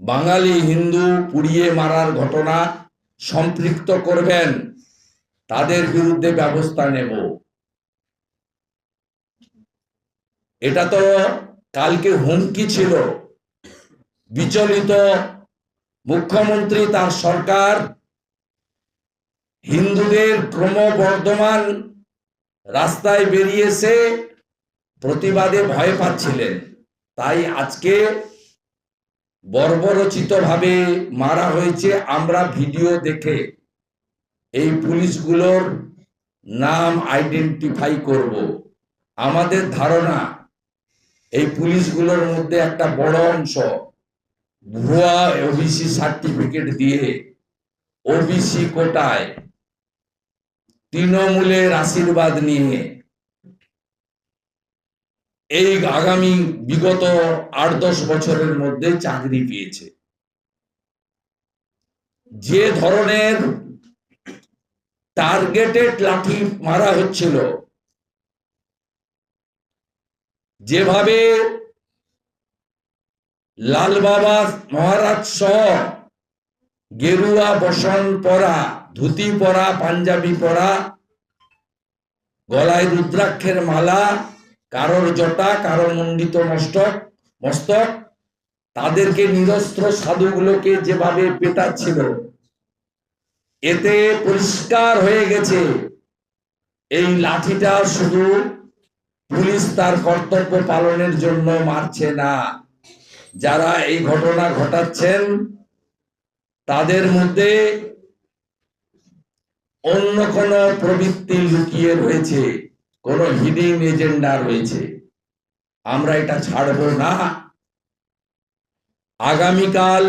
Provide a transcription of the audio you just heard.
বাঙালি হিন্দু পুড়িয়ে মারার ঘটনা সম্পৃক্ত করবেন, তাদের বিরুদ্ধে ব্যবস্থা নেব। এটা তো কালকে হুমকি ছিল। বিচলিত মুখ্যমন্ত্রী, তার সরকার হিন্দুদের ক্রমবর্ধমান রাস্তায় বেরিয়েছে প্রতিবাদে ভয় পাচ্ছিলেন। তাই আজকে বর্বরচিতভাবে মারা হয়েছে। আমরা ভিডিও দেখে এই পুলিশগুলোর নাম আইডেন্টিফাই করব। আমাদের ধারণা এই পুলিশগুলোর মধ্যে একটা বড় অংশ ভুয়া ওবিসি সার্টিফিকেট দিয়ে ওবিসি কোটায় তৃণমূলের আশীর্বাদ নিয়ে এই আগামী বিগত ৮-১০ বছরের মধ্যে চাকরি পেয়েছে। যে ধরনের টার্গেটেড লাঠি মারা হচ্ছিল, যেভাবে লাল বাবা মহারাজ সহ গেরুয়া বসন পরা, ধুতি পরা, পাঞ্জাবি পরা, গলায় রুদ্রাক্ষের মালা, কারোর জটা, কারোর মণ্ডিত মস্তক, তাদেরকে নিরস্ত্র সাধুগুলোকে যেভাবে পেটাচ্ছিল, এতে পরিষ্কার হয়ে গেছে এই লাঠিটা শুধু পুলিশ তার কর্তব্য পালনের জন্য মারছে না। যারা এই ঘটনা ঘটাচ্ছেন তাদের মধ্যে অন্য কোনো প্রবৃত্তি লুকিয়ে রয়েছে, কোনো হিডিং এজেন্ডা রয়েছে। আমরা এটা ছাড়বো না। আগামীকাল